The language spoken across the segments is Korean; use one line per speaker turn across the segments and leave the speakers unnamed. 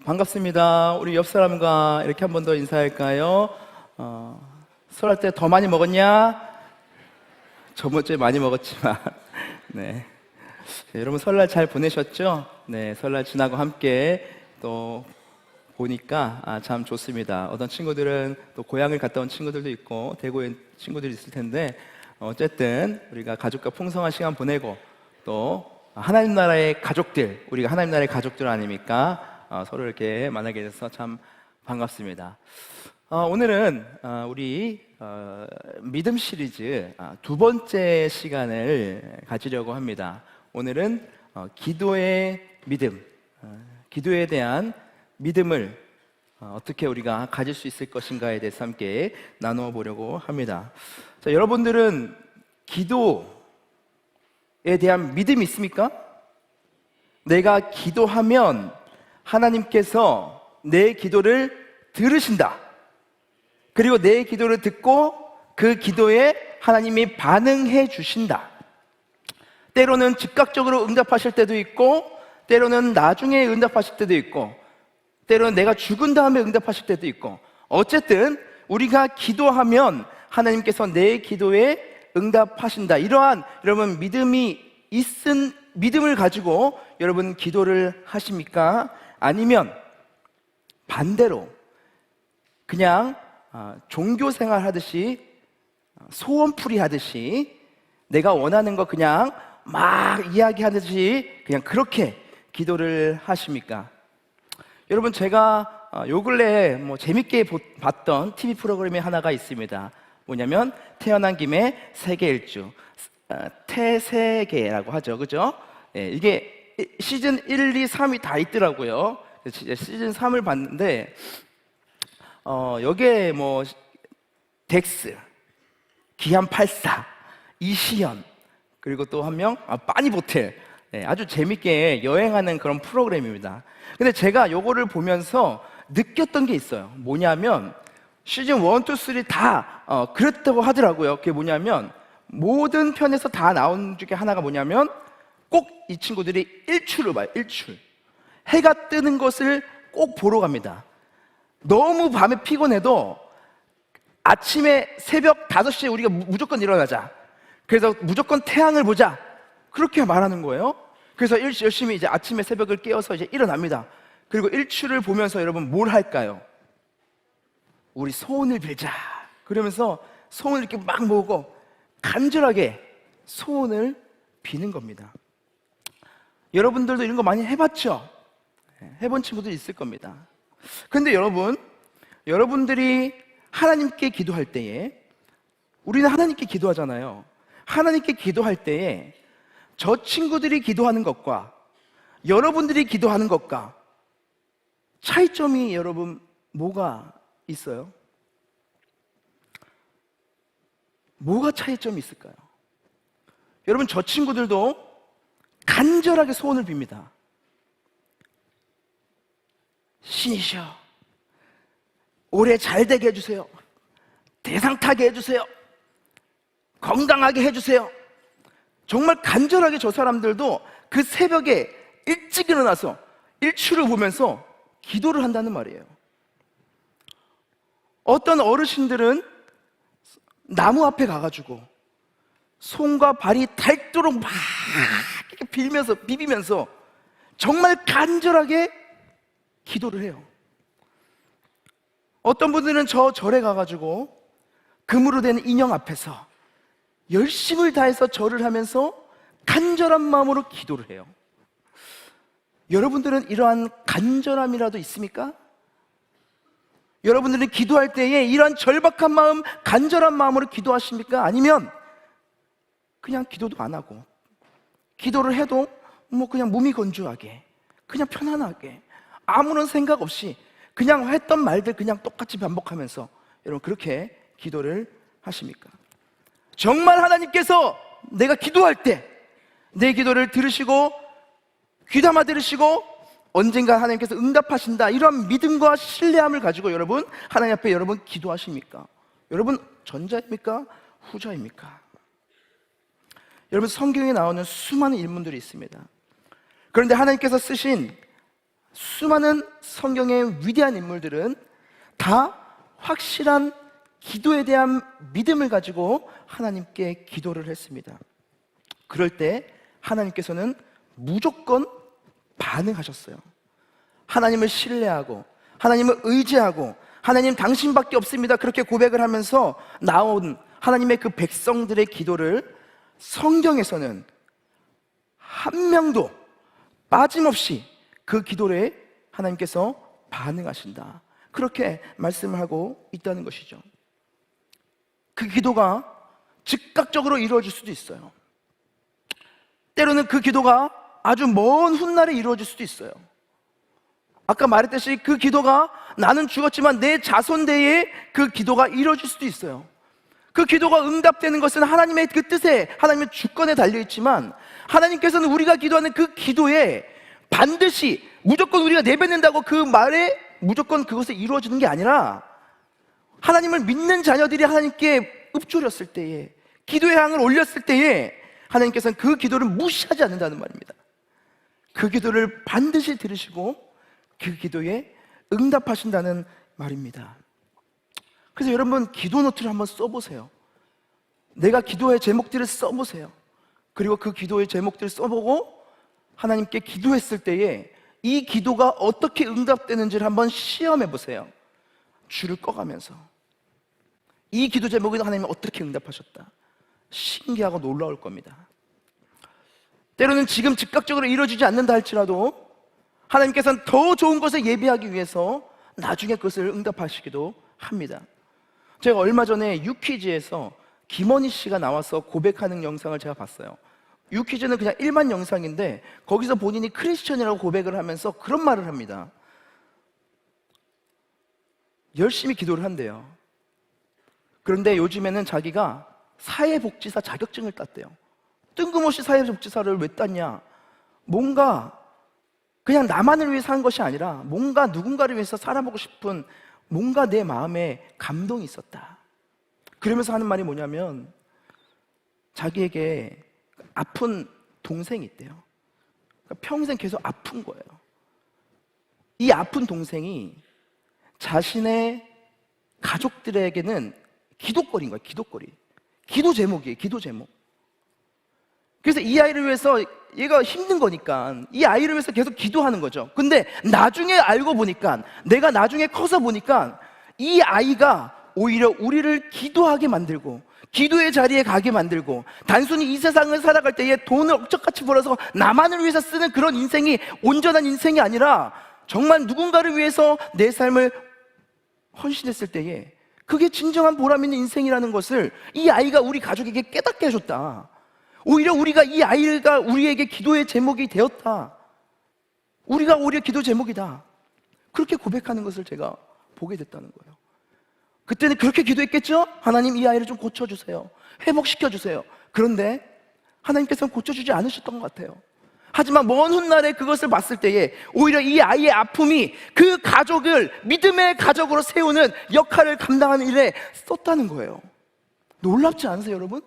반갑습니다. 우리 옆 사람과 이렇게 한 번 더 인사할까요? 설날 때 더 많이 먹었냐? 저번 주에 많이 먹었지만 네. 여러분 설날 잘 보내셨죠? 네, 설날 지나고 함께 또 보니까 참 좋습니다. 어떤 친구들은 또 고향을 갔다 온 친구들도 있고 대구에 친구들이 있을 텐데 어쨌든 우리가 가족과 풍성한 시간 보내고 또 하나님 나라의 가족들, 우리가 하나님 나라의 가족들 아닙니까? 서로 이렇게 만나게 돼서 참 반갑습니다. 오늘은 우리 믿음 시리즈 두 번째 시간을 가지려고 합니다. 오늘은 기도의 믿음, 기도에 대한 믿음을 어떻게 우리가 가질 수 있을 것인가에 대해서 함께 나누어 보려고 합니다. 자, 여러분들은 기도에 대한 믿음이 있습니까? 내가 기도하면 하나님께서 내 기도를 들으신다. 그리고 내 기도를 듣고 그 기도에 하나님이 반응해 주신다. 때로는 즉각적으로 응답하실 때도 있고, 때로는 나중에 응답하실 때도 있고, 때로는 내가 죽은 다음에 응답하실 때도 있고, 어쨌든 우리가 기도하면 하나님께서 내 기도에 응답하신다. 이러한 여러분 믿음을 가지고 여러분 기도를 하십니까? 아니면 반대로 그냥 종교 생활 하듯이 소원풀이 하듯이 내가 원하는 거 그냥 막 이야기하듯이 그냥 그렇게 기도를 하십니까? 여러분 제가 요 근래에 재밌게 봤던 TV 프로그램이 하나가 있습니다. 뭐냐면 태어난 김에 세계 일주, 태세계라고 하죠, 그죠? 예, 이게 시즌 1, 2, 3이 다 있더라고요. 시즌 3을 봤는데 여기에 덱스, 기안84, 이시연, 그리고 또 한 명 빠니보틀, 아주 재밌게 여행하는 그런 프로그램입니다. 근데 제가 요거를 보면서 느꼈던 게 있어요. 뭐냐면 시즌 1, 2, 3 다 그랬다고 하더라고요. 그게 뭐냐면 모든 편에서 다 나온 중에 하나가 뭐냐면 꼭 이 친구들이 일출을 봐요. 일출, 해가 뜨는 것을 꼭 보러 갑니다. 너무 밤에 피곤해도 아침에 새벽 5시에 우리가 무조건 일어나자. 그래서 무조건 태양을 보자. 그렇게 말하는 거예요. 그래서 열심히 이제 아침에 새벽을 깨어서 이제 일어납니다. 그리고 일출을 보면서 여러분 뭘 할까요? 우리 소원을 빌자. 그러면서 소원을 이렇게 막 모으고 간절하게 소원을 비는 겁니다. 여러분들도 이런 거 많이 해봤죠? 해본 친구들 있을 겁니다. 근데 여러분들이 하나님께 기도할 때에, 우리는 하나님께 기도하잖아요. 하나님께 기도할 때에 저 친구들이 기도하는 것과 여러분들이 기도하는 것과 차이점이 여러분 뭐가 있어요? 뭐가 차이점이 있을까요? 여러분 저 친구들도 간절하게 소원을 빕니다. 신이시여, 올해 잘 되게 해주세요. 대상 타게 해주세요. 건강하게 해주세요. 정말 간절하게 저 사람들도 그 새벽에 일찍 일어나서 일출을 보면서 기도를 한다는 말이에요. 어떤 어르신들은 나무 앞에 가가지고 손과 발이 닳도록 막 이렇게 비비면서 정말 간절하게 기도를 해요. 어떤 분들은 저 절에 가가지고 금으로 된 인형 앞에서 열심을 다해서 절을 하면서 간절한 마음으로 기도를 해요. 여러분들은 이러한 간절함이라도 있습니까? 여러분들은 기도할 때에 이러한 절박한 마음, 간절한 마음으로 기도하십니까? 아니면 그냥 기도도 안 하고 기도를 해도 그냥 몸이 건조하게 그냥 편안하게 아무런 생각 없이 그냥 했던 말들 그냥 똑같이 반복하면서 여러분 그렇게 기도를 하십니까? 정말 하나님께서 내가 기도할 때 내 기도를 들으시고 귀담아 들으시고 언젠가 하나님께서 응답하신다, 이런 믿음과 신뢰함을 가지고 여러분 하나님 앞에 여러분 기도하십니까? 여러분 전자입니까? 후자입니까? 여러분 성경에 나오는 수많은 인물들이 있습니다. 그런데 하나님께서 쓰신 수많은 성경의 위대한 인물들은 다 확실한 기도에 대한 믿음을 가지고 하나님께 기도를 했습니다. 그럴 때 하나님께서는 무조건 반응하셨어요. 하나님을 신뢰하고 하나님을 의지하고 하나님 당신밖에 없습니다, 그렇게 고백을 하면서 나온 하나님의 그 백성들의 기도를 성경에서는 한 명도 빠짐없이 그 기도에 하나님께서 반응하신다, 그렇게 말씀을 하고 있다는 것이죠. 그 기도가 즉각적으로 이루어질 수도 있어요. 때로는 그 기도가 아주 먼 훗날에 이루어질 수도 있어요. 아까 말했듯이 그 기도가 나는 죽었지만 내 자손대에 그 기도가 이루어질 수도 있어요. 그 기도가 응답되는 것은 하나님의 그 뜻에, 하나님의 주권에 달려있지만 하나님께서는 우리가 기도하는 그 기도에 반드시 무조건 우리가 내뱉는다고 그 말에 무조건 그것이 이루어지는 게 아니라 하나님을 믿는 자녀들이 하나님께 읊조렸을 때에, 기도의 향을 올렸을 때에 하나님께서는 그 기도를 무시하지 않는다는 말입니다. 그 기도를 반드시 들으시고 그 기도에 응답하신다는 말입니다. 그래서 여러분, 기도 노트를 한번 써보세요. 내가 기도의 제목들을 써보세요. 그리고 그 기도의 제목들을 써보고 하나님께 기도했을 때에 이 기도가 어떻게 응답되는지를 한번 시험해 보세요. 줄을 꺼가면서 이 기도 제목에도 하나님이 어떻게 응답하셨다, 신기하고 놀라울 겁니다. 때로는 지금 즉각적으로 이루어지지 않는다 할지라도 하나님께서는 더 좋은 것을 예비하기 위해서 나중에 그것을 응답하시기도 합니다. 제가 얼마 전에 유퀴즈에서 김원희 씨가 나와서 고백하는 영상을 제가 봤어요. 유퀴즈는 그냥 일반 영상인데 거기서 본인이 크리스천이라고 고백을 하면서 그런 말을 합니다. 열심히 기도를 한대요. 그런데 요즘에는 자기가 사회복지사 자격증을 땄대요. 뜬금없이 사회복지사를 왜 땄냐? 뭔가 그냥 나만을 위해 사는 것이 아니라 뭔가 누군가를 위해서 살아보고 싶은 뭔가 내 마음에 감동이 있었다. 그러면서 하는 말이 뭐냐면 자기에게 아픈 동생이 있대요. 평생 계속 아픈 거예요. 이 아픈 동생이 자신의 가족들에게는 기도거리인 거예요. 기도거리. 기도 제목이에요. 기도 제목. 그래서 이 아이를 위해서, 얘가 힘든 거니까 이 아이를 위해서 계속 기도하는 거죠. 근데 나중에 알고 보니까, 내가 나중에 커서 보니까 이 아이가 오히려 우리를 기도하게 만들고 기도의 자리에 가게 만들고, 단순히 이 세상을 살아갈 때에 돈을 억적같이 벌어서 나만을 위해서 쓰는 그런 인생이 온전한 인생이 아니라 정말 누군가를 위해서 내 삶을 헌신했을 때에 그게 진정한 보람 있는 인생이라는 것을 이 아이가 우리 가족에게 깨닫게 해줬다. 오히려 우리가, 이 아이가 우리에게 기도의 제목이 되었다. 우리가 오히려 기도 제목이다. 그렇게 고백하는 것을 제가 보게 됐다는 거예요. 그때는 그렇게 기도했겠죠? 하나님, 이 아이를 좀 고쳐주세요. 회복시켜주세요. 그런데 하나님께서는 고쳐주지 않으셨던 것 같아요. 하지만 먼 훗날에 그것을 봤을 때에 오히려 이 아이의 아픔이 그 가족을 믿음의 가족으로 세우는 역할을 감당하는 일에 썼다는 거예요. 놀랍지 않으세요, 여러분?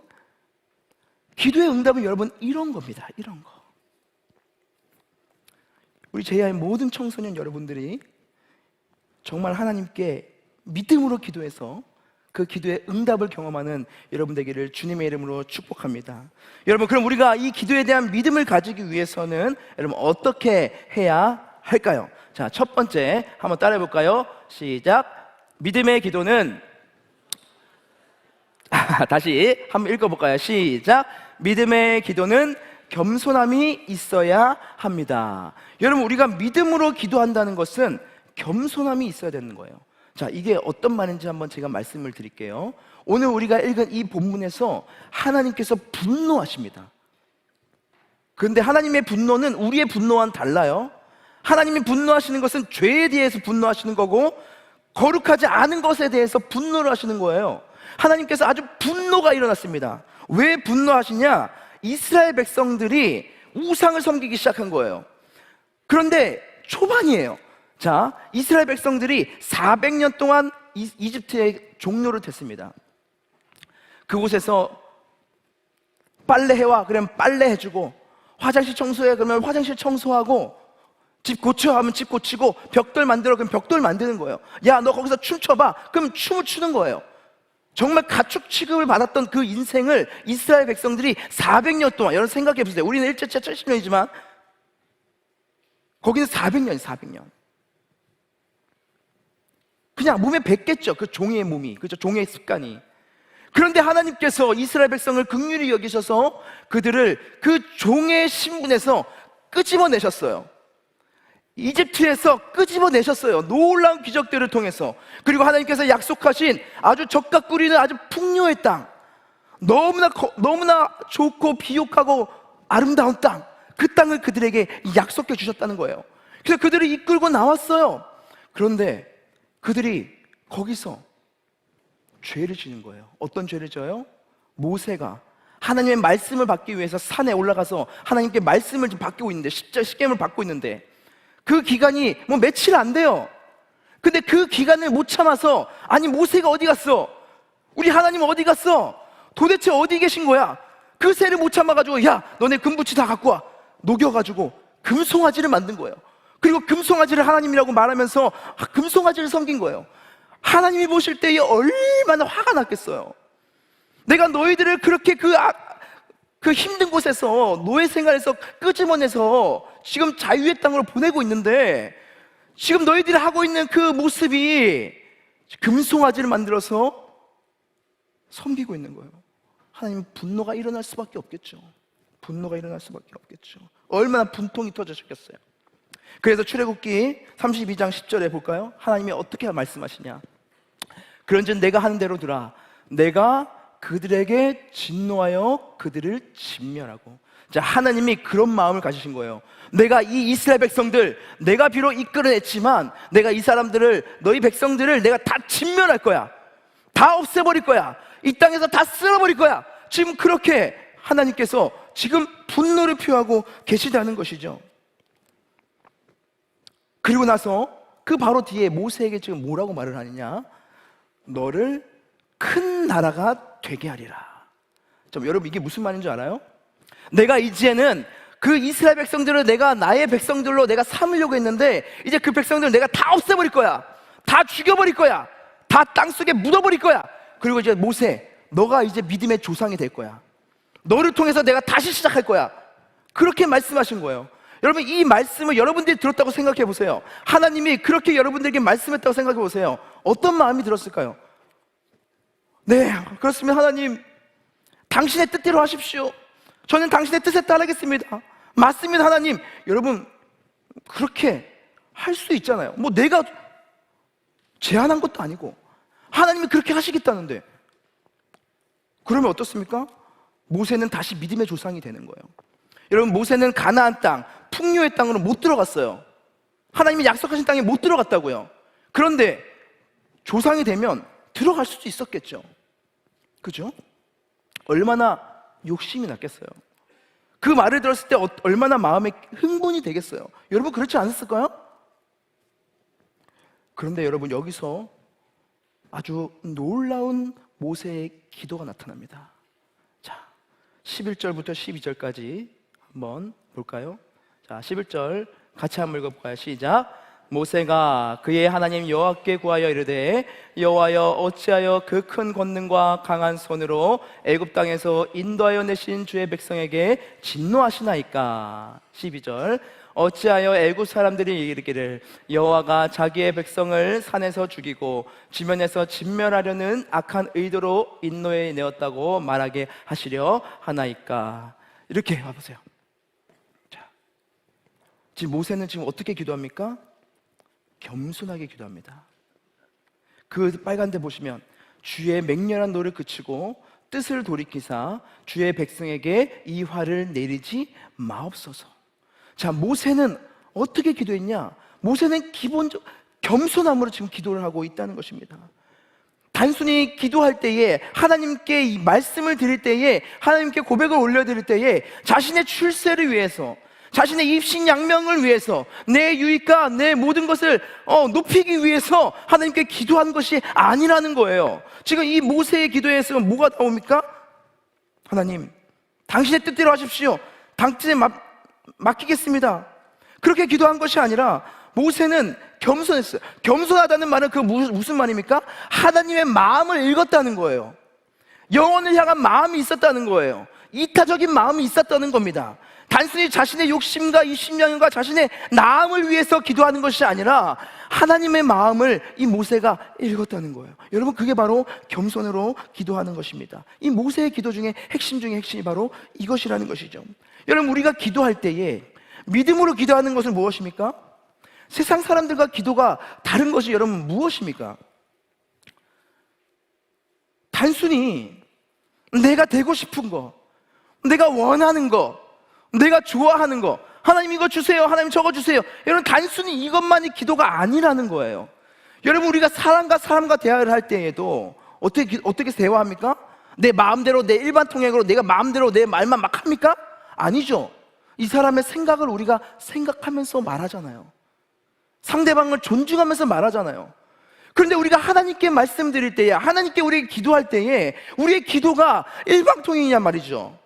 기도의 응답은 여러분 이런 겁니다. 이런 거. 우리 제야의 모든 청소년 여러분들이 정말 하나님께 믿음으로 기도해서 그 기도의 응답을 경험하는 여러분 되기를 주님의 이름으로 축복합니다. 여러분, 그럼 우리가 이 기도에 대한 믿음을 가지기 위해서는 여러분 어떻게 해야 할까요? 자, 첫 번째 한번 따라해 볼까요? 시작. 믿음의 기도는 다시 한번 읽어볼까요? 시작. 믿음의 기도는 겸손함이 있어야 합니다. 여러분, 우리가 믿음으로 기도한다는 것은 겸손함이 있어야 되는 거예요. 자, 이게 어떤 말인지 한번 제가 말씀을 드릴게요. 오늘 우리가 읽은 이 본문에서 하나님께서 분노하십니다. 그런데 하나님의 분노는 우리의 분노와는 달라요. 하나님이 분노하시는 것은 죄에 대해서 분노하시는 거고 거룩하지 않은 것에 대해서 분노를 하시는 거예요. 하나님께서 아주 분노가 일어났습니다. 왜 분노하시냐? 이스라엘 백성들이 우상을 섬기기 시작한 거예요. 그런데 초반이에요. 자, 이스라엘 백성들이 400년 동안 이집트의 종료를 됐습니다. 그곳에서 빨래해와 그러면 빨래해주고, 화장실 청소해 그러면 화장실 청소하고, 집 고쳐 하면 집 고치고, 벽돌 만들어 그럼 벽돌 만드는 거예요. 야, 너 거기서 춤춰봐. 그럼 춤을 추는 거예요. 정말 가축 취급을 받았던 그 인생을 이스라엘 백성들이 400년 동안, 여러분 생각해 보세요. 우리는 일제차 70년이지만 거기는 400년. 그냥 몸에 뱉겠죠. 그 종의 몸이, 그죠? 종의 습관이. 그런데 하나님께서 이스라엘 백성을 긍휼히 여기셔서 그들을 그 종의 신분에서 끄집어내셨어요. 이집트에서 끄집어내셨어요. 놀라운 기적들을 통해서. 그리고 하나님께서 약속하신 아주 적과 꿀이는 아주 풍요의 땅, 너무나 좋고 비옥하고 아름다운 땅, 그 땅을 그들에게 약속해 주셨다는 거예요. 그래서 그들을 이끌고 나왔어요. 그런데 그들이 거기서 죄를 지는 거예요. 어떤 죄를 져요? 모세가 하나님의 말씀을 받기 위해서 산에 올라가서 하나님께 말씀을 지금 받고 있는데, 십계명을 받고 있는데 그 기간이 뭐 며칠 안 돼요. 근데 그 기간을 못 참아서, 아니 모세가 어디 갔어? 우리 하나님 어디 갔어? 도대체 어디 계신 거야? 그 새를 못 참아가지고, 야 너네 금붙이 다 갖고 와. 녹여가지고 금송아지를 만든 거예요. 그리고 금송아지를 하나님이라고 말하면서 금송아지를 섬긴 거예요. 하나님이 보실 때에 얼마나 화가 났겠어요. 내가 너희들을 그렇게 그 힘든 곳에서, 노예 생활에서 끄집어내서 지금 자유의 땅으로 보내고 있는데, 지금 너희들이 하고 있는 그 모습이 금송아지를 만들어서 섬기고 있는 거예요. 하나님 분노가 일어날 수밖에 없겠죠. 분노가 일어날 수밖에 없겠죠. 얼마나 분통이 터지셨겠어요. 그래서 출애굽기 32장 10절에 볼까요? 하나님이 어떻게 말씀하시냐. 그런즉 내가 하는 대로 들아 내가 그들에게 진노하여 그들을 진멸하고. 자, 하나님이 그런 마음을 가지신 거예요. 내가 이 이스라엘 백성들, 내가 비록 이끌어냈지만 내가 이 사람들을, 너희 백성들을 내가 다 진멸할 거야. 다 없애버릴 거야. 이 땅에서 다 쓸어버릴 거야. 지금 그렇게 하나님께서 지금 분노를 표하고 계시다는 것이죠. 그리고 나서 그 바로 뒤에 모세에게 지금 뭐라고 말을 하느냐. 너를 큰 나라가 되게 하리라. 좀 여러분, 이게 무슨 말인 줄 알아요? 내가 이제는 그 이스라엘 백성들을 내가 나의 백성들로 내가 삼으려고 했는데, 이제 그 백성들을 내가 다 없애버릴 거야. 다 죽여버릴 거야. 다 땅속에 묻어버릴 거야. 그리고 이제 모세, 너가 이제 믿음의 조상이 될 거야. 너를 통해서 내가 다시 시작할 거야. 그렇게 말씀하신 거예요. 여러분, 이 말씀을 여러분들이 들었다고 생각해 보세요. 하나님이 그렇게 여러분들에게 말씀했다고 생각해 보세요. 어떤 마음이 들었을까요? 네, 그렇습니다. 하나님, 당신의 뜻대로 하십시오. 저는 당신의 뜻에 따르겠습니다. 맞습니다, 하나님. 여러분, 그렇게 할 수 있잖아요. 뭐 내가 제안한 것도 아니고 하나님이 그렇게 하시겠다는데. 그러면 어떻습니까? 모세는 다시 믿음의 조상이 되는 거예요. 여러분, 모세는 가나안 땅, 풍요의 땅으로 못 들어갔어요. 하나님이 약속하신 땅에 못 들어갔다고요. 그런데 조상이 되면 들어갈 수도 있었겠죠. 그죠? 얼마나 욕심이 났겠어요. 그 말을 들었을 때 얼마나 마음에 흥분이 되겠어요. 여러분, 그렇지 않았을까요? 그런데 여러분, 여기서 아주 놀라운 모세의 기도가 나타납니다. 자, 11절부터 12절까지 한번 볼까요? 자, 11절 같이 한번 읽어볼까요? 시작. 모세가 그의 하나님 여호와께 구하여 이르되, 여호와여 어찌하여 그 큰 권능과 강한 손으로 애굽 땅에서 인도하여 내신 주의 백성에게 진노하시나이까. 12절. 어찌하여 애굽 사람들이 이르기를 여호와가 자기의 백성을 산에서 죽이고 지면에서 진멸하려는 악한 의도로 인노에 내었다고 말하게 하시려 하나이까. 이렇게 와보세요. 자, 지금 모세는 지금 어떻게 기도합니까? 겸손하게 기도합니다. 그 빨간 데 보시면 주의 맹렬한 노를 그치고 뜻을 돌이키사 주의 백성에게 이 화를 내리지 마옵소서. 자, 모세는 어떻게 기도했냐? 모세는 기본적 겸손함으로 지금 기도를 하고 있다는 것입니다. 단순히 기도할 때에, 하나님께 이 말씀을 드릴 때에, 하나님께 고백을 올려드릴 때에 자신의 출세를 위해서, 자신의 입신양명을 위해서, 내 유익과 내 모든 것을 높이기 위해서 하나님께 기도한 것이 아니라는 거예요. 지금 이 모세의 기도에서 뭐가 나옵니까? 하나님, 당신의 뜻대로 하십시오. 당신에 맡기겠습니다. 그렇게 기도한 것이 아니라 모세는 겸손했어요. 겸손하다는 말은 그 무슨 말입니까? 하나님의 마음을 읽었다는 거예요. 영혼을 향한 마음이 있었다는 거예요. 이타적인 마음이 있었다는 겁니다. 단순히 자신의 욕심과 이 심령과 자신의 나음을 위해서 기도하는 것이 아니라 하나님의 마음을 이 모세가 읽었다는 거예요. 여러분, 그게 바로 겸손으로 기도하는 것입니다. 이 모세의 기도 중에 핵심이 바로 이것이라는 것이죠. 여러분, 우리가 기도할 때에 믿음으로 기도하는 것은 무엇입니까? 세상 사람들과 기도가 다른 것이 여러분 무엇입니까? 단순히 내가 되고 싶은 거, 내가 원하는 거, 내가 좋아하는 거, 하나님 이거 주세요, 하나님 저거 주세요, 여러분 단순히 이것만이 기도가 아니라는 거예요. 여러분, 우리가 사람과 대화를 할 때에도 어떻게 대화합니까? 내 마음대로, 내 일반 통역으로 내가 마음대로 내 말만 막 합니까? 아니죠. 이 사람의 생각을 우리가 생각하면서 말하잖아요. 상대방을 존중하면서 말하잖아요. 그런데 우리가 하나님께 말씀드릴 때에, 하나님께 우리에게 기도할 때에 우리의 기도가 일방통행이냐 말이죠.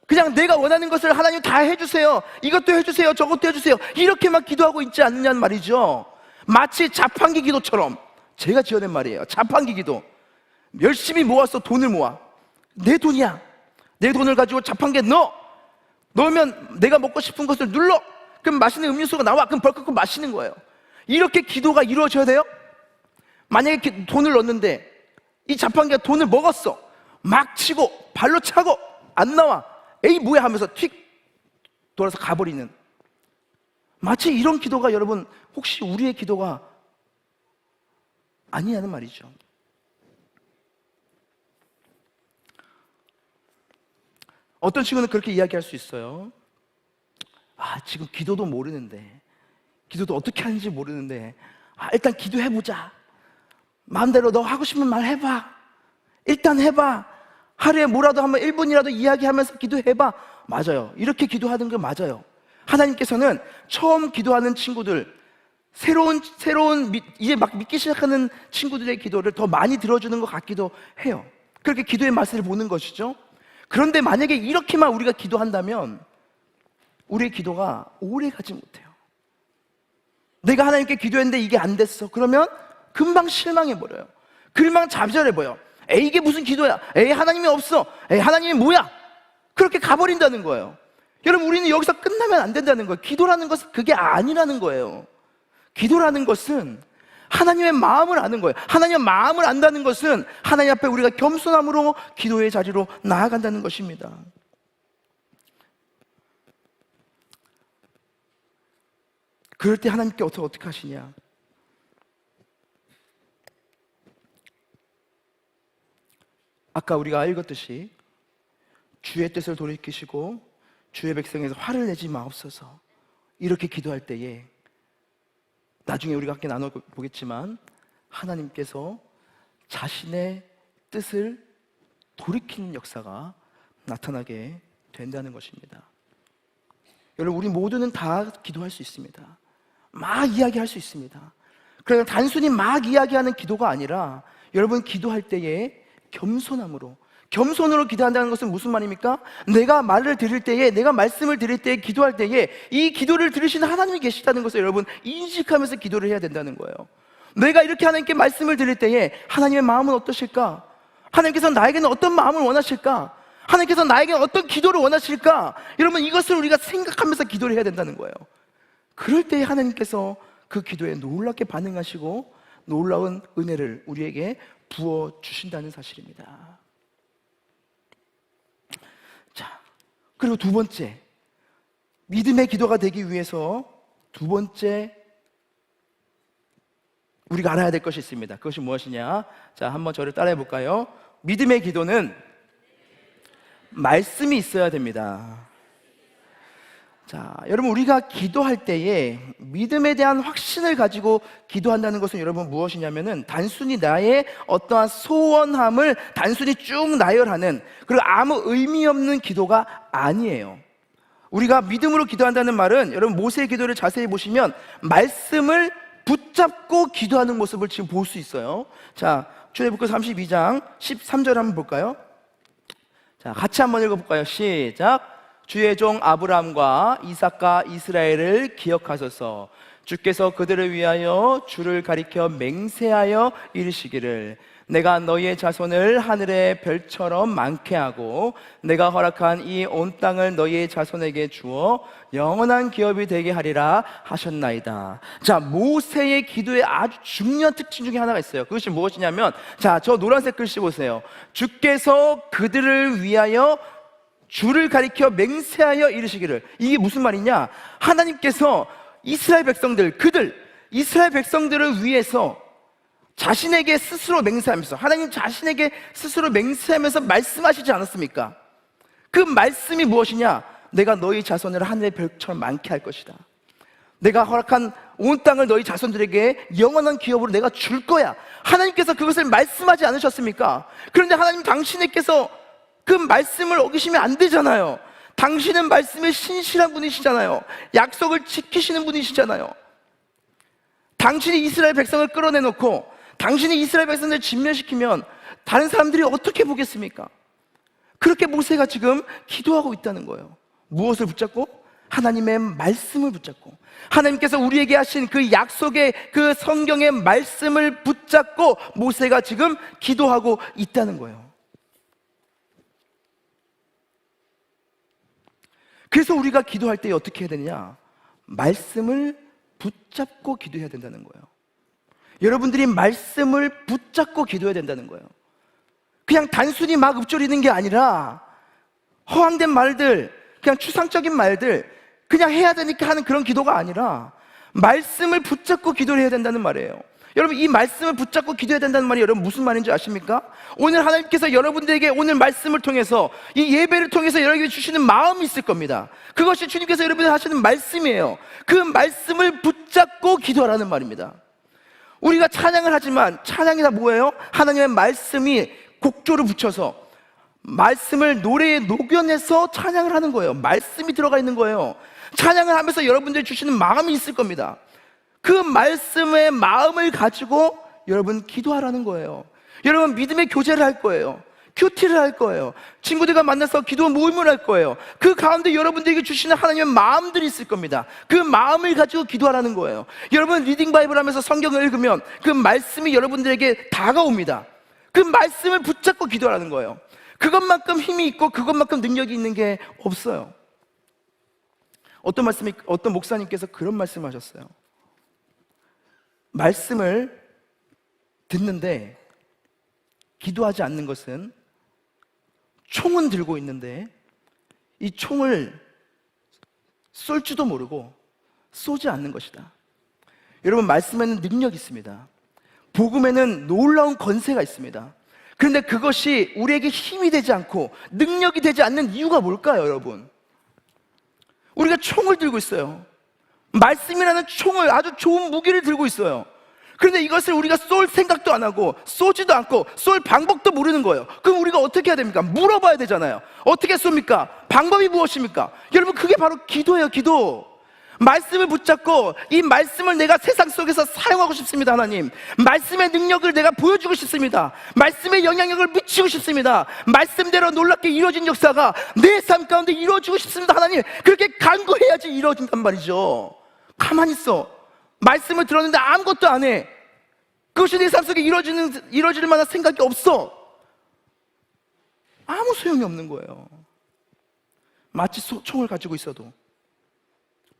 그냥 내가 원하는 것을 하나님 다 해주세요, 이것도 해주세요, 저것도 해주세요, 이렇게만 기도하고 있지 않느냐는 말이죠. 마치 자판기 기도처럼, 제가 지어낸 말이에요. 자판기 기도. 열심히 모아서 돈을 모아. 내 돈이야. 내 돈을 가지고 자판기에 넣으면 내가 먹고 싶은 것을 눌러. 그럼 맛있는 음료수가 나와. 그럼 벌컥 마시는 거예요. 이렇게 기도가 이루어져야 돼요? 만약에 돈을 넣었는데 이 자판기가 돈을 먹었어. 막 치고 발로 차고 안 나와. 에이 뭐야 하면서 튀 돌아서 가버리는, 마치 이런 기도가 여러분 혹시 우리의 기도가 아니냐는 말이죠. 어떤 친구는 그렇게 이야기할 수 있어요. 지금 기도도 모르는데, 기도도 어떻게 하는지 모르는데, 일단 기도해보자. 마음대로 너 하고 싶은 말 해봐. 일단 해봐. 하루에 뭐라도 한번 1분이라도 이야기하면서 기도해봐. 맞아요. 이렇게 기도하는 게 맞아요. 하나님께서는 처음 기도하는 친구들, 새로운 이제 막 믿기 시작하는 친구들의 기도를 더 많이 들어주는 것 같기도 해요. 그렇게 기도의 맛을 보는 것이죠. 그런데 만약에 이렇게만 우리가 기도한다면 우리의 기도가 오래 가지 못해요. 내가 하나님께 기도했는데 이게 안 됐어. 그러면 금방 실망해버려요. 금방 좌절해버려요. 에이 이게 무슨 기도야, 에이 하나님이 없어, 에이 하나님이 뭐야, 그렇게 가버린다는 거예요. 여러분, 우리는 여기서 끝나면 안 된다는 거예요. 기도라는 것은 그게 아니라는 거예요. 기도라는 것은 하나님의 마음을 아는 거예요. 하나님의 마음을 안다는 것은 하나님 앞에 우리가 겸손함으로 기도의 자리로 나아간다는 것입니다. 그럴 때 하나님께 어떻게 하시냐? 아까 우리가 읽었듯이 주의 뜻을 돌이키시고 주의 백성에서 화를 내지 마옵소서, 이렇게 기도할 때에 나중에 우리가 함께 나눠보겠지만 하나님께서 자신의 뜻을 돌이키는 역사가 나타나게 된다는 것입니다. 여러분, 우리 모두는 다 기도할 수 있습니다. 막 이야기할 수 있습니다. 그러나 단순히 막 이야기하는 기도가 아니라 여러분, 기도할 때에 겸손으로 기도한다는 것은 무슨 말입니까? 내가 말을 드릴 때에, 내가 말씀을 드릴 때에, 기도할 때에 이 기도를 들으시는 하나님이 계시다는 것을 여러분 인식하면서 기도를 해야 된다는 거예요. 내가 이렇게 하나님께 말씀을 드릴 때에 하나님의 마음은 어떠실까? 하나님께서 나에게는 어떤 마음을 원하실까? 하나님께서 나에게는 어떤 기도를 원하실까? 여러분, 이것을 우리가 생각하면서 기도를 해야 된다는 거예요. 그럴 때에 하나님께서 그 기도에 놀랍게 반응하시고 놀라운 은혜를 우리에게 부어주신다는 사실입니다. 자, 그리고 두 번째, 믿음의 기도가 되기 위해서 두 번째 우리가 알아야 될 것이 있습니다. 그것이 무엇이냐? 자, 한번 저를 따라해 볼까요? 믿음의 기도는 말씀이 있어야 됩니다. 자, 여러분, 우리가 기도할 때에 믿음에 대한 확신을 가지고 기도한다는 것은 여러분 무엇이냐면은 단순히 나의 어떠한 소원함을 단순히 쭉 나열하는, 그리고 아무 의미 없는 기도가 아니에요. 우리가 믿음으로 기도한다는 말은 여러분 모세의 기도를 자세히 보시면 말씀을 붙잡고 기도하는 모습을 지금 볼 수 있어요. 자, 출애굽기 32장 13절 한번 볼까요? 자, 같이 한번 읽어볼까요? 시작. 주의 종 아브라함과 이삭과 이스라엘을 기억하소서. 주께서 그들을 위하여 주를 가리켜 맹세하여 이르시기를 내가 너희의 자손을 하늘의 별처럼 많게 하고 내가 허락한 이 온 땅을 너희의 자손에게 주어 영원한 기업이 되게 하리라 하셨나이다. 자, 모세의 기도의 아주 중요한 특징 중에 하나가 있어요. 그것이 무엇이냐면, 자, 저 노란색 글씨 보세요. 주께서 그들을 위하여 주를 가리켜 맹세하여 이르시기를. 이게 무슨 말이냐? 하나님께서 이스라엘 백성들, 이스라엘 백성들을 위해서 자신에게 스스로 맹세하면서, 하나님 자신에게 스스로 맹세하면서 말씀하시지 않았습니까? 그 말씀이 무엇이냐? 내가 너희 자손을 하늘의 별처럼 많게 할 것이다. 내가 허락한 온 땅을 너희 자손들에게 영원한 기업으로 내가 줄 거야. 하나님께서 그것을 말씀하지 않으셨습니까? 그런데 하나님 당신께서 그 말씀을 어기시면 안 되잖아요. 당신은 말씀에 신실한 분이시잖아요. 약속을 지키시는 분이시잖아요. 당신이 이스라엘 백성을 끌어내놓고 당신이 이스라엘 백성들을 진멸시키면 다른 사람들이 어떻게 보겠습니까? 그렇게 모세가 지금 기도하고 있다는 거예요. 무엇을 붙잡고? 하나님의 말씀을 붙잡고, 하나님께서 우리에게 하신 그 약속의 그 성경의 말씀을 붙잡고 모세가 지금 기도하고 있다는 거예요. 그래서 우리가 기도할 때 어떻게 해야 되느냐? 말씀을 붙잡고 기도해야 된다는 거예요. 여러분들이 말씀을 붙잡고 기도해야 된다는 거예요. 그냥 단순히 막 읊조리는 게 아니라 허황된 말들, 그냥 추상적인 말들, 그냥 해야 되니까 하는 그런 기도가 아니라 말씀을 붙잡고 기도를 해야 된다는 말이에요. 여러분, 이 말씀을 붙잡고 기도해야 된다는 말이 여러분 무슨 말인지 아십니까? 오늘 하나님께서 여러분들에게 오늘 말씀을 통해서, 이 예배를 통해서 여러분에게 주시는 마음이 있을 겁니다. 그것이 주님께서 여러분에게 하시는 말씀이에요. 그 말씀을 붙잡고 기도하라는 말입니다. 우리가 찬양을 하지만 찬양이 다 뭐예요? 하나님의 말씀이 곡조를 붙여서 말씀을 노래에 녹여내서 찬양을 하는 거예요. 말씀이 들어가 있는 거예요. 찬양을 하면서 여러분들이 주시는 마음이 있을 겁니다. 그 말씀의 마음을 가지고 여러분 기도하라는 거예요. 여러분 믿음의 교제를 할 거예요. 큐티를 할 거예요. 친구들과 만나서 기도 모임을 할 거예요. 그 가운데 여러분들에게 주시는 하나님의 마음들이 있을 겁니다. 그 마음을 가지고 기도하라는 거예요. 여러분 리딩 바이블 하면서 성경을 읽으면 그 말씀이 여러분들에게 다가옵니다. 그 말씀을 붙잡고 기도하라는 거예요. 그것만큼 힘이 있고 그것만큼 능력이 있는 게 없어요. 어떤 목사님께서 그런 말씀을 하셨어요. 말씀을 듣는데 기도하지 않는 것은 총은 들고 있는데 이 총을 쏠 줄도 모르고 쏘지 않는 것이다. 여러분, 말씀에는 능력이 있습니다. 복음에는 놀라운 권세가 있습니다. 그런데 그것이 우리에게 힘이 되지 않고 능력이 되지 않는 이유가 뭘까요, 여러분? 우리가 총을 들고 있어요. 말씀이라는 총을, 아주 좋은 무기를 들고 있어요. 그런데 이것을 우리가 쏠 생각도 안 하고 쏘지도 않고 쏠 방법도 모르는 거예요. 그럼 우리가 어떻게 해야 됩니까? 물어봐야 되잖아요. 어떻게 쏩니까? 방법이 무엇입니까? 여러분, 그게 바로 기도예요. 기도. 말씀을 붙잡고 이 말씀을 내가 세상 속에서 사용하고 싶습니다. 하나님, 말씀의 능력을 내가 보여주고 싶습니다. 말씀의 영향력을 미치고 싶습니다. 말씀대로 놀랍게 이루어진 역사가 내 삶 가운데 이루어지고 싶습니다. 하나님, 그렇게 간구해야지 이루어진단 말이죠. 가만히 있어. 말씀을 들었는데 아무것도 안 해. 그것이 내 삶 속에 이루어질 만한 생각이 없어. 아무 소용이 없는 거예요. 마치 총을 가지고 있어도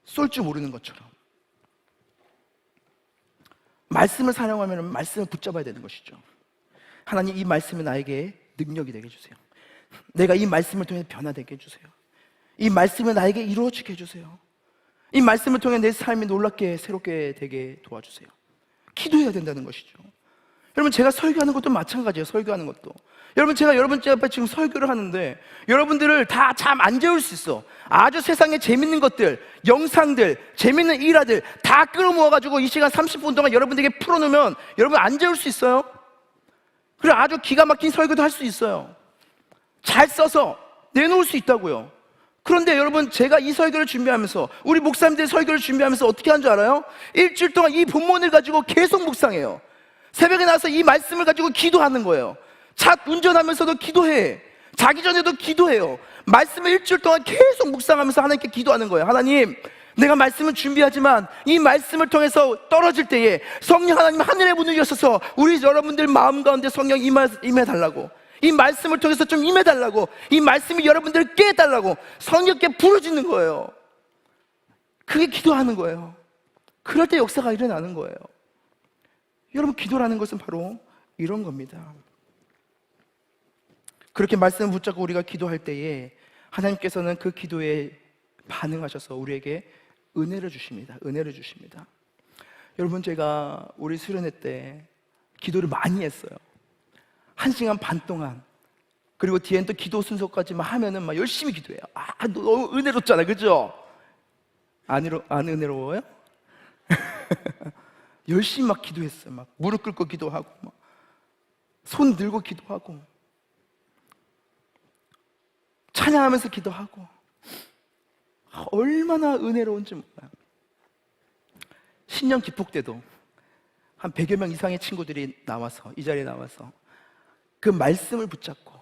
쏠 줄 모르는 것처럼. 말씀을 사용하면 말씀을 붙잡아야 되는 것이죠. 하나님, 이 말씀이 나에게 능력이 되게 해주세요. 내가 이 말씀을 통해 변화되게 해주세요. 이 말씀을 나에게 이루어지게 해주세요. 이 말씀을 통해 내 삶이 놀랍게 새롭게 되게 도와주세요. 기도해야 된다는 것이죠. 여러분, 제가 설교하는 것도 마찬가지예요. 설교하는 것도. 여러분, 제가 여러분들 앞에 지금 설교를 하는데 여러분들을 다 잠 안 재울 수 있어. 아주 세상에 재밌는 것들, 영상들, 재밌는 일화들 다 끌어모아가지고 이 시간 30분 동안 여러분들에게 풀어놓으면 여러분 안 재울 수 있어요? 그리고 아주 기가 막힌 설교도 할 수 있어요. 잘 써서 내놓을 수 있다고요. 그런데 여러분, 제가 이 설교를 준비하면서, 우리 목사님들 설교를 준비하면서 어떻게 한 줄 알아요? 일주일 동안 이 본문을 가지고 계속 묵상해요. 새벽에 나와서 이 말씀을 가지고 기도하는 거예요. 차 운전하면서도 기도해. 자기 전에도 기도해요. 말씀을 일주일 동안 계속 묵상하면서 하나님께 기도하는 거예요. 하나님, 내가 말씀을 준비하지만 이 말씀을 통해서 떨어질 때에 성령 하나님 하늘의 문을 여셔서 우리 여러분들 마음 가운데 성령 임해달라고, 이 말씀을 통해서 좀 임해달라고, 이 말씀이 여러분들을 깨달라고 성령께 부르짖는 거예요. 그게 기도하는 거예요. 그럴 때 역사가 일어나는 거예요. 여러분, 기도라는 것은 바로 이런 겁니다. 그렇게 말씀을 붙잡고 우리가 기도할 때에 하나님께서는 그 기도에 반응하셔서 우리에게 은혜를 주십니다. 은혜를 주십니다. 여러분, 제가 우리 수련회 때 기도를 많이 했어요. 1시간 반 동안. 그리고 뒤엔 또 기도 순서까지만 하면은 막 열심히 기도해요. 너무 은혜롭잖아요, 그죠? 안 은혜로워요? 열심히 막 기도했어요. 막 무릎 꿇고 기도하고, 막 손 들고 기도하고, 찬양하면서 기도하고. 얼마나 은혜로운지 몰라요. 신년 기폭 때도 한 100여 명 이상의 친구들이 나와서, 이 자리에 나와서 그 말씀을 붙잡고,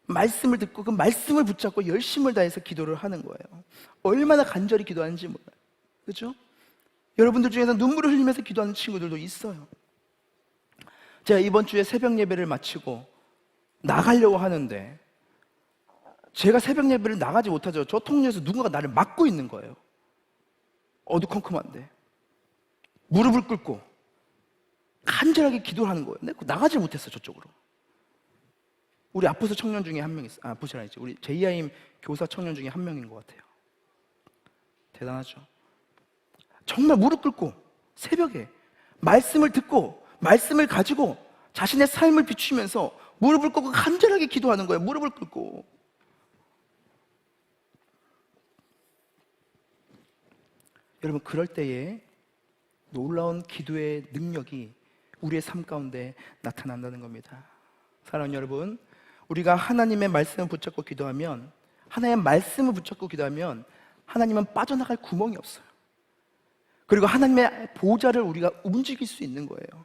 말씀을 듣고 그 말씀을 붙잡고 열심을 다해서 기도를 하는 거예요. 얼마나 간절히 기도하는지 몰라요. 그렇죠? 여러분들 중에서 눈물을 흘리면서 기도하는 친구들도 있어요. 제가 이번 주에 새벽 예배를 마치고 나가려고 하는데 제가 새벽 예배를 나가지 못하죠. 저 통로에서 누군가 나를 막고 있는 거예요. 어두컴컴한데 무릎을 꿇고 간절하게 기도를 하는 거예요. 근데 나가지 못했어, 저쪽으로. 우리 아포스 청년 중에 한 명 있어요. 아포스는 아니지, 우리 JIM 교사 청년 중에 한 명인 것 같아요. 대단하죠. 정말 무릎 꿇고 새벽에 말씀을 듣고 말씀을 가지고 자신의 삶을 비추면서 무릎을 꿇고 간절하게 기도하는 거예요. 무릎을 꿇고. 여러분, 그럴 때에 놀라운 기도의 능력이 우리의 삶 가운데 나타난다는 겁니다. 사랑하는 여러분, 우리가 하나님의 말씀을 붙잡고 기도하면, 하나님의 말씀을 붙잡고 기도하면 하나님은 빠져나갈 구멍이 없어요. 그리고 하나님의 보좌를 우리가 움직일 수 있는 거예요.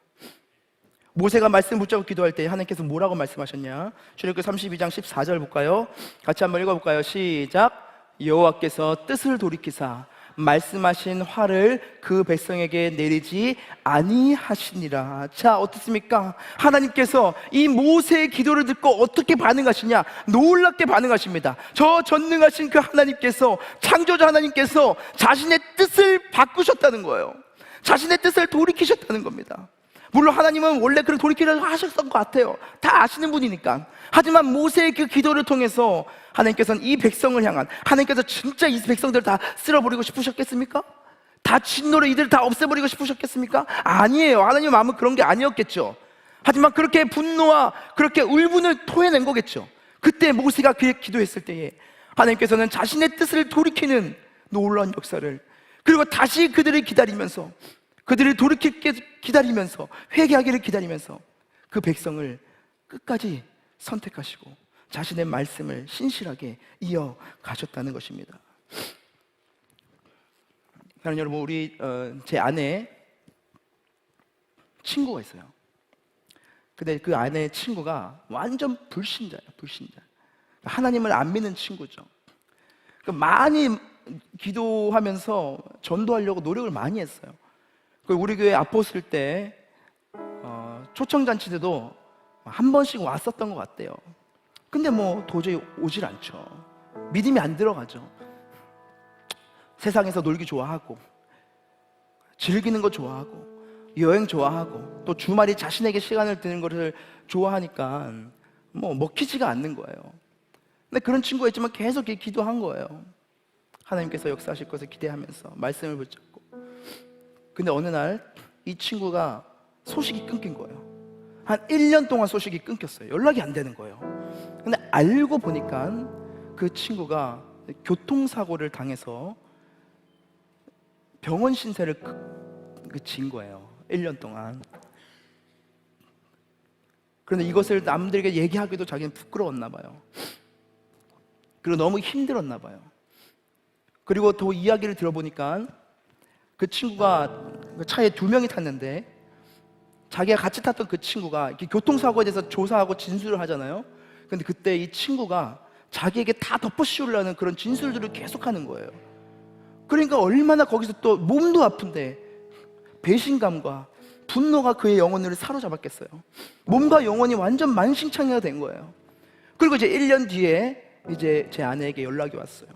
모세가 말씀 붙잡고 기도할 때 하나님께서 뭐라고 말씀하셨냐? 출애굽기 32장 14절 볼까요? 같이 한번 읽어볼까요? 시작. 여호와께서 뜻을 돌이키사 말씀하신 화를 그 백성에게 내리지 아니하시니라. 자, 어떻습니까? 하나님께서 이 모세의 기도를 듣고 어떻게 반응하시냐? 놀랍게 반응하십니다. 저 전능하신 그 하나님께서, 창조자 하나님께서 자신의 뜻을 바꾸셨다는 거예요. 자신의 뜻을 돌이키셨다는 겁니다. 물론 하나님은 원래 그런 돌이키려고 하셨던 것 같아요. 다 아시는 분이니까. 하지만 모세의 그 기도를 통해서 하나님께서는 이 백성을 향한, 하나님께서 진짜 이 백성들을 다 쓸어버리고 싶으셨겠습니까? 다 진노로 이들을 다 없애버리고 싶으셨겠습니까? 아니에요. 하나님 마음은 그런 게 아니었겠죠. 하지만 그렇게 분노와 그렇게 울분을 토해낸 거겠죠. 그때 모세가 기도했을 때에 하나님께서는 자신의 뜻을 돌이키는 놀라운 역사를, 그리고 다시 그들을 기다리면서, 그들을 돌이키게 기다리면서, 회개하기를 기다리면서 그 백성을 끝까지 선택하시고 자신의 말씀을 신실하게 이어가셨다는 것입니다. 사랑하는 여러분, 우리 제 아내 친구가 있어요. 근데 그 아내의 친구가 완전 불신자예요. 불신자. 하나님을 안 믿는 친구죠. 많이 기도하면서 전도하려고 노력을 많이 했어요. 우리 교회 아포스일 때 초청잔치 때도 한 번씩 왔었던 것 같대요. 근데 뭐 도저히 오질 않죠. 믿음이 안 들어가죠. 세상에서 놀기 좋아하고, 즐기는 거 좋아하고, 여행 좋아하고, 또 주말이 자신에게 시간을 드는 것을 좋아하니까 뭐 먹히지가 않는 거예요. 근데 그런 친구가 있지만 계속 기도한 거예요. 하나님께서 역사하실 것을 기대하면서 말씀을 붙잡고. 근데 어느 날 이 친구가 소식이 끊긴 거예요. 한 1년 동안 소식이 끊겼어요. 연락이 안 되는 거예요. 근데 알고 보니까 그 친구가 교통사고를 당해서 병원 신세를 진 거예요. 1년 동안. 그런데 이것을 남들에게 얘기하기도 자기는 부끄러웠나 봐요. 그리고 너무 힘들었나 봐요. 그리고 더 이야기를 들어보니까 그 친구가 차에 2명이 탔는데, 자기가 같이 탔던 그 친구가 교통사고에 대해서 조사하고 진술을 하잖아요. 근데 그때 이 친구가 자기에게 다 덮어씌우려는 그런 진술들을 계속하는 거예요. 그러니까 얼마나 거기서 또 몸도 아픈데 배신감과 분노가 그의 영혼을 사로잡았겠어요. 몸과 영혼이 완전 만신창이가 된 거예요. 그리고 이제 1년 뒤에 이제 제 아내에게 연락이 왔어요.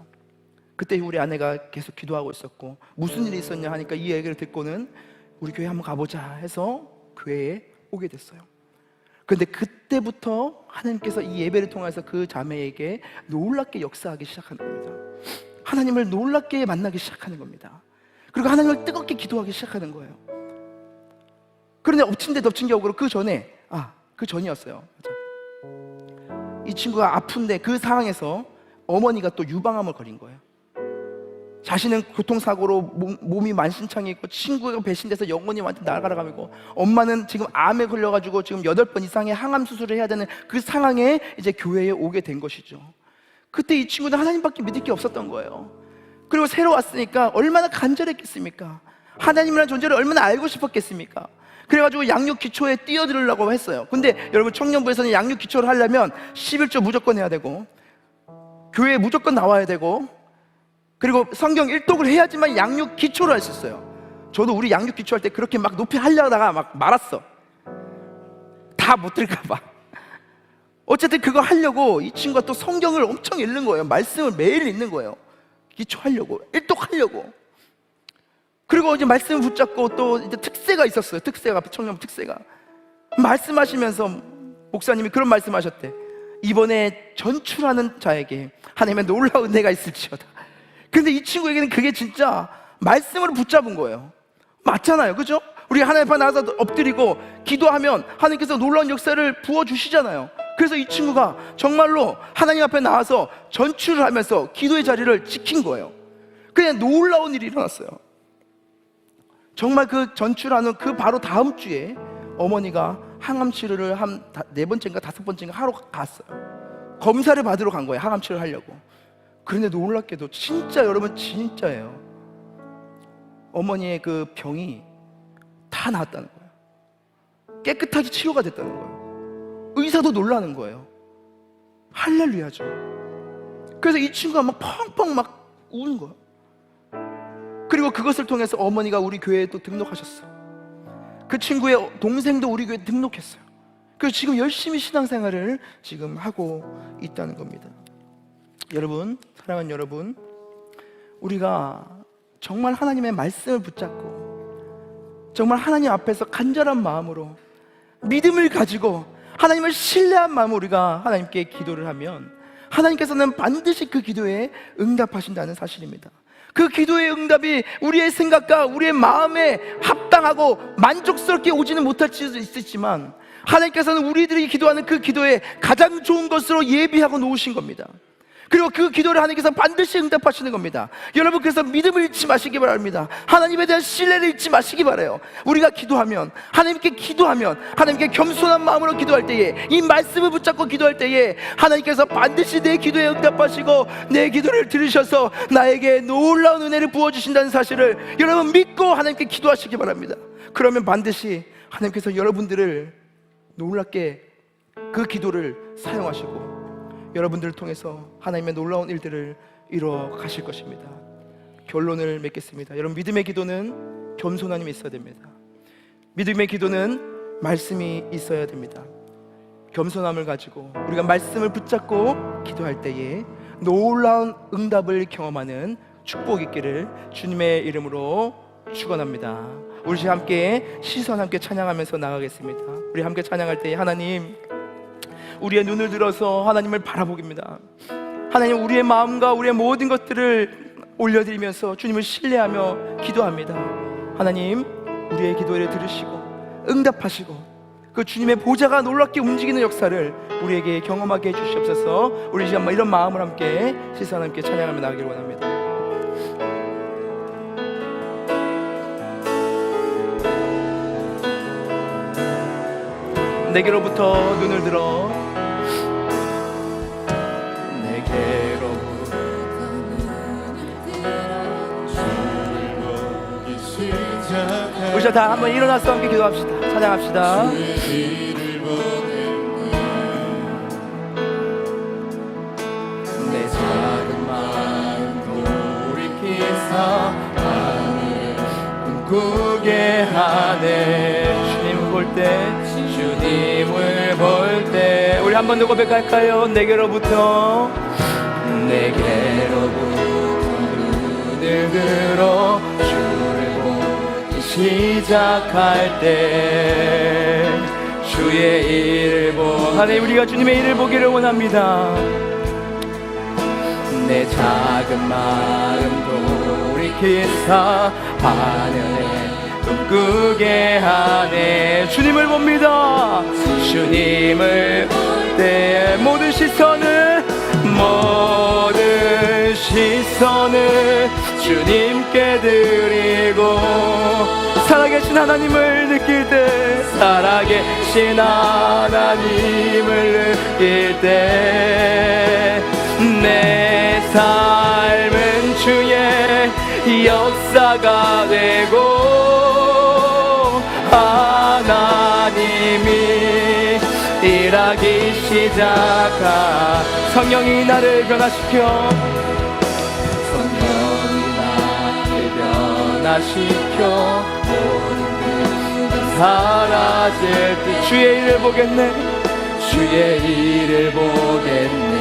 그때 우리 아내가 계속 기도하고 있었고, 무슨 일이 있었냐 하니까 이 얘기를 듣고는 우리 교회 한번 가보자 해서 교회에 오게 됐어요. 그런데 그때부터 하나님께서 이 예배를 통해서 그 자매에게 놀랍게 역사하기 시작하는 겁니다. 하나님을 놀랍게 만나기 시작하는 겁니다. 그리고 하나님을 뜨겁게 기도하기 시작하는 거예요. 그런데 엎친 데 덮친 격으로 그 전이었어요. 이 친구가 아픈데 그 상황에서 어머니가 또 유방암을 걸린 거예요. 자신은 교통사고로 몸이 만신창이 있고, 친구가 배신돼서 영혼이 완전 날아가고, 엄마는 지금 암에 걸려가지고 지금 8번 이상의 항암 수술을 해야 되는 그 상황에 이제 교회에 오게 된 것이죠. 그때 이 친구는 하나님밖에 믿을 게 없었던 거예요. 그리고 새로 왔으니까 얼마나 간절했겠습니까? 하나님이라는 존재를 얼마나 알고 싶었겠습니까? 그래가지고 양육 기초에 뛰어들으려고 했어요. 근데 여러분, 청년부에서는 양육 기초를 하려면 11조 무조건 해야 되고, 교회에 무조건 나와야 되고, 그리고 성경 1독을 해야지만 양육 기초를 할 수 있어요. 저도 우리 양육 기초 할 때 그렇게 막 높이 하려다가 막 말았어. 다 못 들을까봐. 어쨌든 그거 하려고 이 친구가 또 성경을 엄청 읽는 거예요. 말씀을 매일 읽는 거예요. 기초하려고, 1독 하려고. 그리고 이제 말씀을 붙잡고 또 이제 특세가 있었어요. 특세가, 청년 특세가. 말씀하시면서 목사님이 그런 말씀하셨대. 이번에 전출하는 자에게 하나님의 놀라운 은혜가 있을지어다. 근데 이 친구에게는 그게 진짜 말씀으로 붙잡은 거예요. 맞잖아요, 그죠? 우리 하나님 앞에 나가서 엎드리고 기도하면 하나님께서 놀라운 역사를 부어주시잖아요. 그래서 이 친구가 정말로 하나님 앞에 나와서 전출을 하면서 기도의 자리를 지킨 거예요. 그냥 놀라운 일이 일어났어요. 정말 그 전출하는 그 바로 다음 주에 어머니가 항암 치료를 한 4번째인가 5번째인가 하러 갔어요. 검사를 받으러 간 거예요. 항암 치료를 하려고. 그런데 놀랍게도 진짜, 여러분, 진짜예요. 어머니의 그 병이 다 나았다는 거예요. 깨끗하게 치료가 됐다는 거예요. 의사도 놀라는 거예요. 할렐루야죠. 그래서 이 친구가 막 펑펑 막 우는 거예요. 그리고 그것을 통해서 어머니가 우리 교회에 또 등록하셨어. 그 친구의 동생도 우리 교회에 등록했어요. 그래서 지금 열심히 신앙생활을 지금 하고 있다는 겁니다. 여러분, 사랑하는 여러분, 우리가 정말 하나님의 말씀을 붙잡고 정말 하나님 앞에서 간절한 마음으로 믿음을 가지고 하나님을 신뢰한 마음으로 우리가 하나님께 기도를 하면 하나님께서는 반드시 그 기도에 응답하신다는 사실입니다. 그 기도의 응답이 우리의 생각과 우리의 마음에 합당하고 만족스럽게 오지는 못할 수도 있겠지만 하나님께서는 우리들이 기도하는 그 기도에 가장 좋은 것으로 예비하고 놓으신 겁니다. 그리고 그 기도를 하나님께서 반드시 응답하시는 겁니다. 여러분, 그래서 믿음을 잃지 마시기 바랍니다. 하나님에 대한 신뢰를 잃지 마시기 바라요. 우리가 기도하면, 하나님께 기도하면, 하나님께 겸손한 마음으로 기도할 때에, 이 말씀을 붙잡고 기도할 때에 하나님께서 반드시 내 기도에 응답하시고 내 기도를 들으셔서 나에게 놀라운 은혜를 부어주신다는 사실을 여러분 믿고 하나님께 기도하시기 바랍니다. 그러면 반드시 하나님께서 여러분들을 놀랍게 그 기도를 사용하시고 여러분들을 통해서 하나님의 놀라운 일들을 이루어 가실 것입니다. 결론을 맺겠습니다. 여러분, 믿음의 기도는 겸손함이 있어야 됩니다. 믿음의 기도는 말씀이 있어야 됩니다. 겸손함을 가지고 우리가 말씀을 붙잡고 기도할 때에 놀라운 응답을 경험하는 축복 있기를 주님의 이름으로 축원합니다. 우리 함께 시선 함께 찬양하면서 나가겠습니다. 우리 함께 찬양할 때에 하나님, 우리의 눈을 들어서 하나님을 바라보깁니다. 하나님, 우리의 마음과 우리의 모든 것들을 올려드리면서 주님을 신뢰하며 기도합니다. 하나님, 우리의 기도를 들으시고 응답하시고 그 주님의 보좌가 놀랍게 움직이는 역사를 우리에게 경험하게 해주시옵소서. 우리 지금 이런 마음을 함께 시선 함께 찬양하며 나가기를 원합니다. 내게로부터 눈을 들어 우리 다 한번 일어나서 함께 기도합시다. 찬양합시다. 하늘 꿈꾸게 하네. 주님 볼 때, 주님을 볼 때, 우리 한 번 더 고백할까요? 내게로부터 눈을 들어 주를 보기 시작할 때, 주의 일을 하나님, 우리가 주님의 일을 보기를 원합니다. 내 작은 마음도 돌이키사 하늘에 꿈꾸게 하네. 주님을 봅니다. 주님을 볼 때 모든 시선을 주님께 드리고, 살아계신 하나님을 느낄 때, 살아계신 하나님을 느낄 때, 내 삶은 주의 역사가 되고 하나님이 일하기 시작하. 성령이 나를 변화시켜, 모든 사라질 때 주의 일을 보겠네. 주의 일을 보겠네.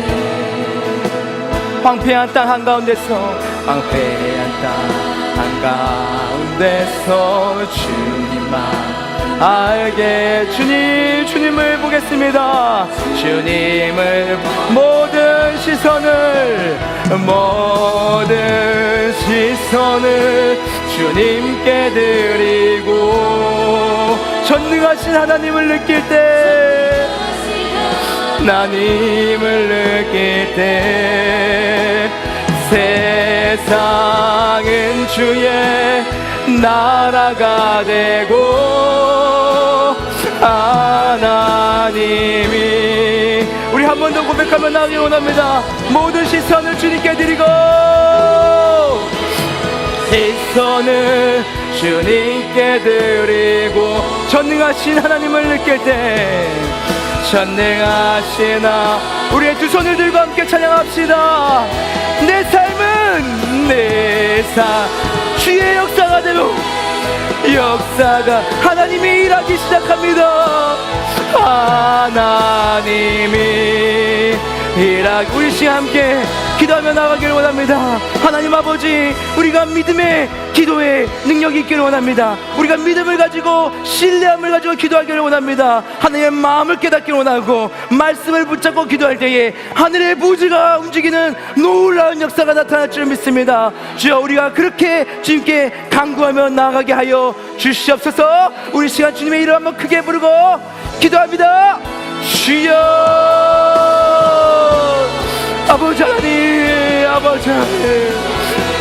황폐한 땅 한가운데서, 황폐한 땅 한가운데서 주님만 알게. 주님을 보겠습니다. 주님을 모든 시선을 주님께 드리고, 전능하신 하나님을 느낄 때, 하나님을 느낄 때, 세상은 주의 나라가 되고 하나님이. 우리 한 번 더 고백하며 나가기 원합니다. 모든 시선을 주님께 드리고, 시선을 주님께 드리고, 전능하신 하나님을 느낄 때, 전능하신 우리의 두 손을 들고 함께 찬양합시다. 내 삶은 주의 역사가 되고, 역사가 하나님이 일하기 시작합니다. 하나님이 일하기. 우리 시간 함께 기도하며 나가기를 원합니다. 하나님 아버지, 우리가 믿음의 기도에 능력이 있기를 원합니다. 우리가 믿음을 가지고 신뢰함을 가지고 기도하기를 원합니다. 하나님의 마음을 깨닫기를 원하고, 말씀을 붙잡고 기도할 때에 하늘의 부지가 움직이는 놀라운 역사가 나타날 줄 믿습니다. 주여, 우리가 그렇게 주님께 간구하며 나아가게 하여 주시옵소서. 우리 시간 주님의 이름 한번 크게 부르고 기도합니다. 주여, 아버지 하나님, 아버지 하나님,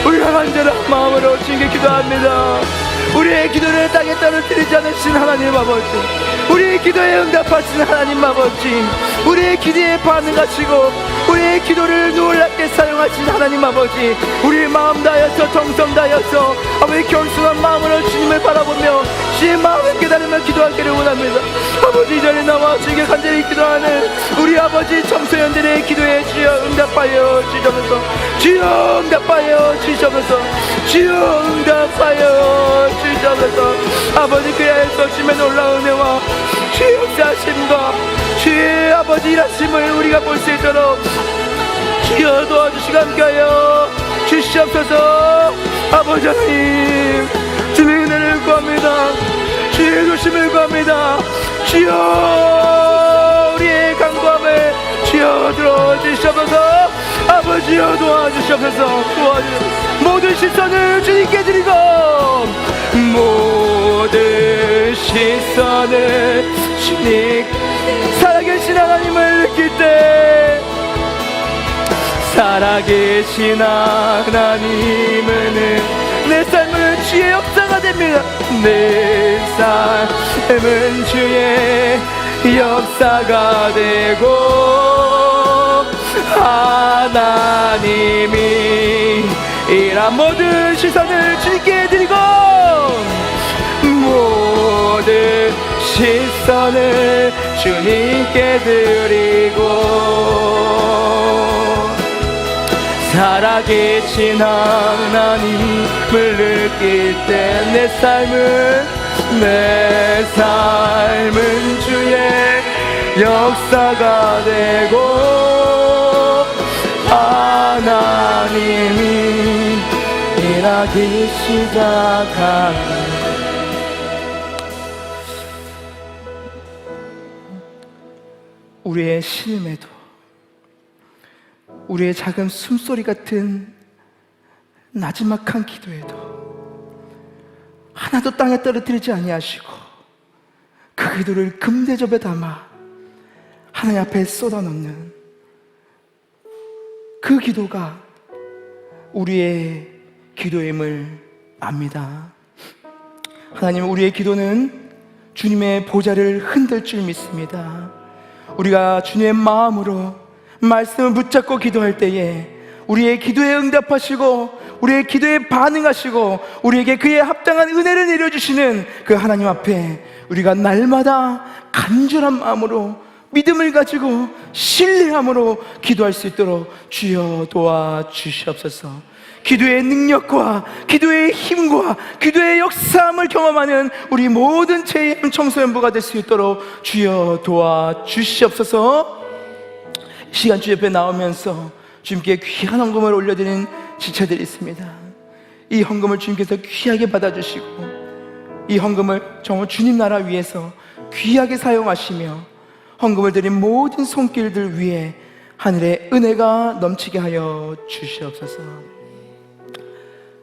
우리가 간절한 마음으로 주님께 기도합니다. 우리의 기도를 땅에 떨어뜨리지 않으신 하나님 아버지, 우리의 기도에 응답하신 하나님 아버지, 우리의 기도에 반응하시고 우리의 기도를 놀랍게 사용하신 하나님 아버지, 우리의 마음 다하여서 정성 다하여서 아버지 겸손한 마음으로 주님을 바라보며 주의 마음을 깨달으며 기도하기를 원합니다. 아버지, 이 자리에 나와 주님께 간절히 기도하는 우리 아버지 청소년들의 기도에 주여 응답하여 주시옵소서. 주여 응답하여 주시옵소서. 주여 응답하여 주시옵소서. 아버지, 그야에서 주님의 놀라운 은혜와 주의 역사하심과 주의 아버지 일하심을 우리가 볼 수 있도록 주여 도와주시고 함께하여 주시옵소서. 아버지 하나님, 주의 은혜를 구합니다. 주의 조심을 구합니다. 주여, 우리의 간구함을 주여 들어주시옵소서. 아버지여 도와주시옵소서. 모든 시선을 주님께 드리고, 모든 시선을 주님, 살아계신 하나님을 느낄 때, 살아계신 하나님은 내 삶은 주의 역사가 됩니다. 내 삶은 주의 역사가 되고 하나님이 이란 모든 시선을 주님께 드리고, 모든 시선을 주님께 드리고, 살아계신 하나님을 느낄 때 내 삶은 주의 역사가 되고 하나님이 일하기 시작하니 우리의 신음에도 우리의 작은 숨소리 같은 나지막한 기도에도 하나도 땅에 떨어뜨리지 아니하시고 그 기도를 금대접에 담아 하나님 앞에 쏟아놓는 그 기도가 우리의 기도임을 압니다. 하나님, 우리의 기도는 주님의 보좌를 흔들 줄 믿습니다. 우리가 주님의 마음으로 말씀을 붙잡고 기도할 때에 우리의 기도에 응답하시고 우리의 기도에 반응하시고 우리에게 그의 합당한 은혜를 내려주시는 그 하나님 앞에 우리가 날마다 간절한 마음으로 믿음을 가지고 신뢰함으로 기도할 수 있도록 주여 도와주시옵소서. 기도의 능력과 기도의 힘과 기도의 역사함을 경험하는 우리 모든 제2M 청소년부가 될 수 있도록 주여 도와주시옵소서. 시간 주 옆에 나오면서 주님께 귀한 헌금을 올려드리는 지체들이 있습니다. 이 헌금을 주님께서 귀하게 받아주시고 이 헌금을 정말 주님 나라 위해서 귀하게 사용하시며 헌금을 드린 모든 손길들 위에 하늘의 은혜가 넘치게 하여 주시옵소서.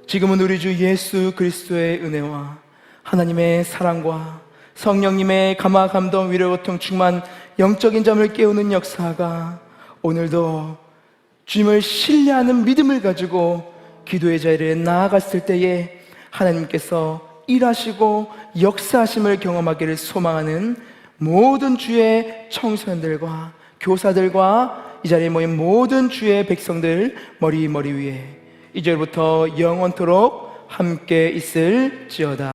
지금은 우리 주 예수 그리스도의 은혜와 하나님의 사랑과 성령님의 감화 감동 위로 고통 충만 영적인 잠을 깨우는 역사가 오늘도 주님을 신뢰하는 믿음을 가지고 기도의 자리에 나아갔을 때에 하나님께서 일하시고 역사하심을 경험하기를 소망하는 모든 주의 청소년들과 교사들과 이 자리에 모인 모든 주의 백성들 머리 위에 이제부터 영원토록 함께 있을지어다.